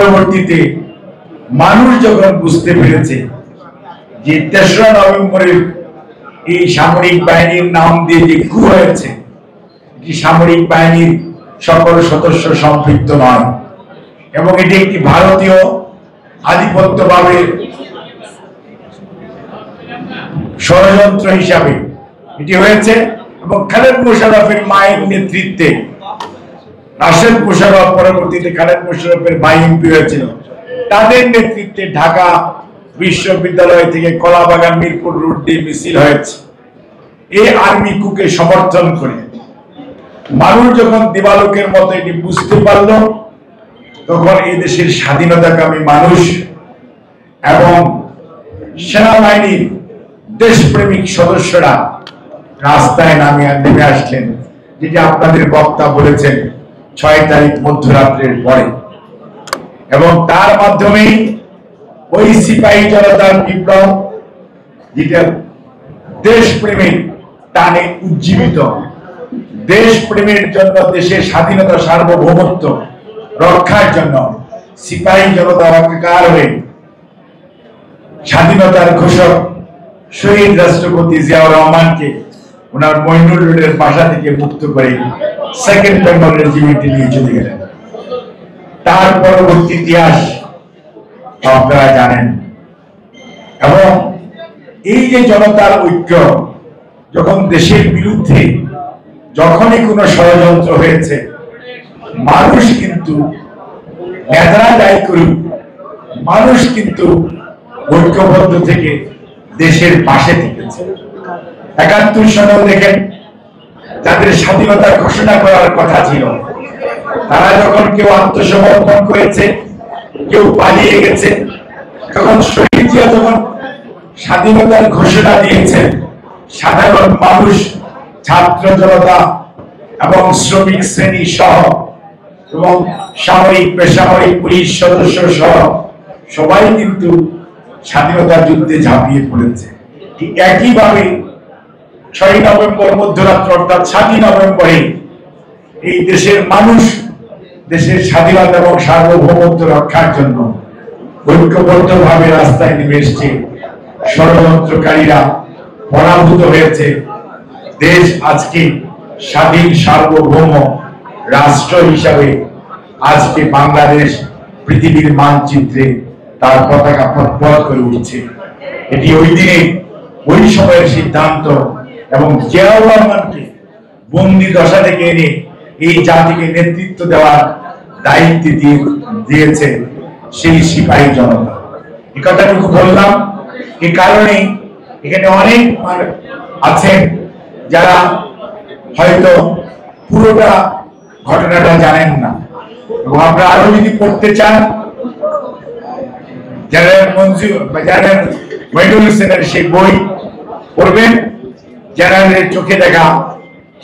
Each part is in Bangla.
পরবর্তীতে মানুষ যখন বুঝতে পেরেছে যে ৩রা নভেম্বরের এই সামরিক বাহিনীর নাম দিয়ে যে কু হয়েছে, সামরিক বাহিনীর সকল সদস্য সম্পৃক্ত নয় এবং এটি একটি ভারতীয় আধিপত্যভাবে ষড়যন্ত্র হিসাবে এটি হয়েছে এবং খালেদ মোশাররফের মায়ের নেতৃত্বে রাশেদ মোশাররফ পরবর্তীতে খালেদ মোশাররফের ভাই এমপি হয়েছিল, তাদের নেতৃত্বে ঢাকা বিশ্ববিদ্যালয় থেকে কলাবাগান মিরপুর রুট দিয়ে মিছিল হয়েছে। এই আর্মি কুকে সমর্থন করে মানুষ যখন দিবালোকের মতো এটি বুঝতে পারল, তখন এই দেশের স্বাধীনতাকামী মানুষ এবং সেনাবাহিনীর দেশপ্রেমিক সদস্যরা রাস্তায় নেমে আসলেন, যেটি আপনাদের বক্তা বলেছেন ৬ তারিখ মধ্যরাত্রের পরে, এবং তার মাধ্যমেই ওই সিপাহী জনতার বিপ্লব, যেটা দেশপ্রেমের টানে উজ্জীবিত, দেশপ্রেমের জন্য, দেশের স্বাধীনতা সার্বভৌমত্ব রক্ষার জন্য সিপাহী জনতা একাকার হয়ে স্বাধীনতার ঘোষক শহীদ রাষ্ট্রপতি জিয়াউর রহমানকে ওনার মইনুল রোডের বাসা থেকে মুক্ত করে সেকেন্ড বেঙ্গল রেজিমেন্টে নিয়ে চলে গেলেন। তার পরবর্তী ইতিহাস আপনারা জানেন। এবং এই যে জনতার ঐক্য, যখন দেশের বিরুদ্ধে যখনই কোনো ষড়যন্ত্র হয়েছে, মানুষ কিন্তু নেতারা দায়ী করুক, মানুষ কিন্তু ঐক্যবদ্ধ থেকে দেশের পাশে থেকেছে। ৭১ সনেও দেখেন, যাদের স্বাধীনতা ঘোষণা করার কথা ছিল, তারা যখন কেউ আত্মসমর্পণ করেছে, কেউ পালিয়ে গেছে, তখন শহীদ জিয়া যখন স্বাধীনতার ঘোষণা দিয়েছেন, সাধারণ মানুষ, ছাত্র জনতা এবং শ্রমিক শ্রেণী সহ এবং সামরিক বেসামরিক পুলিশ সদস্য সহ সবাই কিন্তু স্বাধীনতা যুদ্ধে ঝাঁপিয়ে পড়েছে। ঠিক একইভাবে ৬ নভেম্বর মধ্যরাত্র অর্থাৎ ৭ই নভেম্বরে এই দেশের মানুষ দেশের স্বাধীনতা এবং সার্বভৌমত্ব রক্ষার জন্য ঐক্যবদ্ধভাবে রাস্তায় নেমে এসছে। ষড়যন্ত্রকারীরা পরাভূত হয়েছে। দেশ আজকে স্বাধীন সার্বভৌম রাষ্ট্র হিসাবে আজকে বাংলাদেশ পৃথিবীর মানচিত্রে তার পতাকা পথ করে উঠছে। এটি ওই দিনে ওই সময়ের সিদ্ধান্ত এবং জিয়াউর রহমানকে বন্দি দশা থেকে এনে এই জাতিকে নেতৃত্ব দেওয়ার দায়িত্ব দিয়েছে সেই সিপাহী জনতা। এই কথাটুকু বললাম এই কারণে, এখানে অনেক আছেন যারা হয়তো পুরোটা ঘটনাটা জানেন না, এবং আপনারা আরো যদি পড়তে চান, জেনারেল মইনুল হোসেনের সেই বই পড়বেন, জেনারেলের চোখে দেখা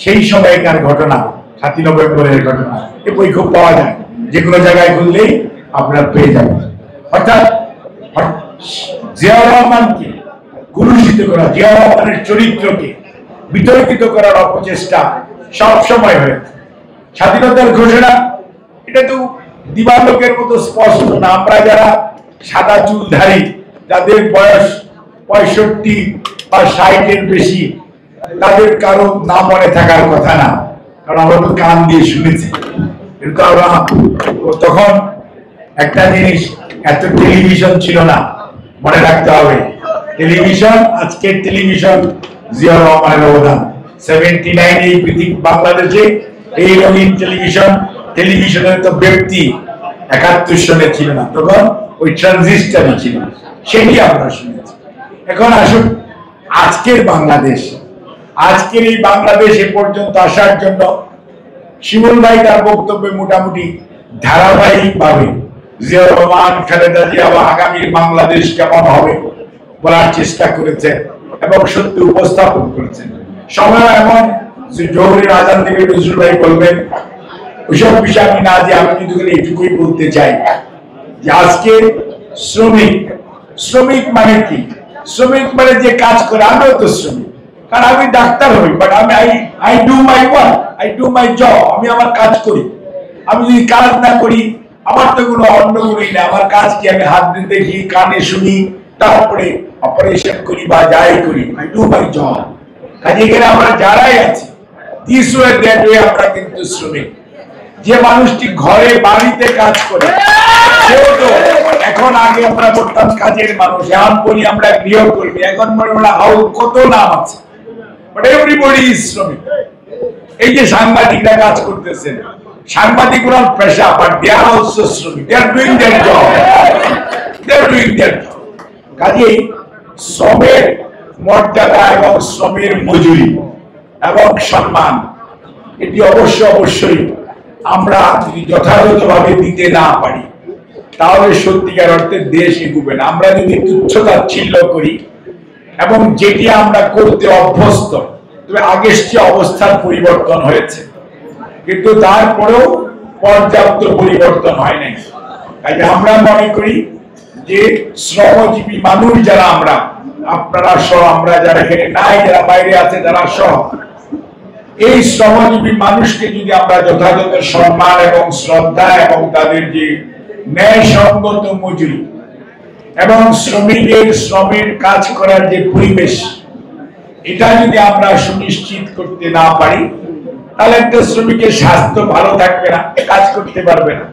সেই সময়কার ঘটনা, ৭ই নভেম্বরের ঘটনা। এই বই খুব পাওয়া যায়, যে কোনো জায়গায় খুললেই আপনারা পেয়ে যাবেন। অর্থাৎ জিয়াউর রহমানকে কুলুষিত করা, জিয়াউর রহমানের চরিত্রকে বিতর্কিত করার অপচেষ্টা সব সময় হয়েছে। স্বাধীনতার ঘোষণা এটা তো দিবালোকের মতো স্পষ্ট না। আমরা যারা সাদা চুলধারী, যাদের বয়স ৬৫ বা ৬০-এর বেশি, তাদের কারো না মনে থাকার কথা না, কারণ আমরা তো কান দিয়ে শুনেছি। কিন্তু আমরা তখন একটা জিনিস, এত টেলিভিশন ছিল না, মনে রাখতে হবে। টেলিভিশন, আজকের টেলিভিশন জিয়াউর রহমানের অবদান। 79 এই পৃথিবী বাংলাদেশে এই রঙিন টেলিভিশনের তো ব্যক্তি ৭১ সনে ছিল না, তখন ওই ট্রানজিস্টারই ছিল, সেটি আমরা শুনেছি। এখন আসুন আজকের বাংলাদেশ, আজকের এই বাংলাদেশে পর্যন্ত আসার জন্য শিমুল ভাই তার বক্তব্যে মোটামুটি ধারাবাহিকভাবে জিয়াউর রহমান, খালেদা জিয়া বা আগামীর বাংলাদেশ কেমন হবে বলার চেষ্টা করেছেন এবং সত্য উপস্থাপন করেছেন। সময় এমন যে জহুরের আজান থেকে নজরুল ভাই বলবেন, ওইসব বিষয় আমি না যে আমি কিন্তু এইটুকুই বলতে চাই যে আজকে শ্রমিক মানে কি? শ্রমিক মানে যে কাজ করে, আমিও তো শ্রমিক, কারণ আমি ডাক্তার হই, বাট আমি I do my work, I do my job, আমি আমার কাজ করি। আমি যদি কাজ না করি আমার তো কোনো অন্য গুণই না, আমার কাজ কি আমি হাত দিয়ে দেখি, কানে শুনি, তারপরে অপারেশন করি বা যাই করি, আই ডু মাই জব। কাজে এখানে আমরা যারাই আছি দিস ওয়ে দ্যাট ওয়ে আমরা কিন্তু শ্রমিক। যে মানুষটি ঘরে বাড়িতে কাজ করে সেও তো এখন, আগে আমরা বলতাম কাজের মানুষ, এখন বলি আমরা গৃহকর্মী, এখন বলি আমরা কত নাম আছে, বাট এভরিবডি ইজ শ্রমিক। এই যে সাংবাদিকরা কাজ করতেছেন, সাংবাদিক ওনার পেশা, বাট দে আর অলসো শ্রমিক, they are doing their job, they are doing their job. কাজেই শ্রমের মর্যাদা এবং শ্রমের মজুরি এবং সম্মান এটি অবশ্যই আমরা যদি যথাযথভাবে দিতে না পারি তাহলে সত্যিকার অর্থে দেশ এগোবে না। আমরা যদি তুচ্ছতাচ্ছিল্য করি এবং যেটি আমরা করতে অভ্যস্ত, তবে আগের চেয়ে অবস্থার পরিবর্তন হয়েছে, কিন্তু তারপরেও পর্যাপ্ত পরিবর্তন হয় নাই। তাই আমরা মনে করি যে শ্রমজীবী মানুষ যারা আমরা, আপনারা সহ, আমরা যারা এখানে নাই, যারা বাইরে আছে তারা সহ, এই শ্রমজীবী মানুষকে যদি আমরা যথাযথ সম্মান এবং শ্রদ্ধা এবং তাদের যে ন্যায়সঙ্গত মজুরি এবং শ্রমিকের শ্রমের কাজ করার যে পরিবেশ, এটা যদি আমরা সুনিশ্চিত করতে না পারি তাহলে একটা শ্রমিকের স্বাস্থ্য ভালো থাকবে না, কাজ করতে পারবে না।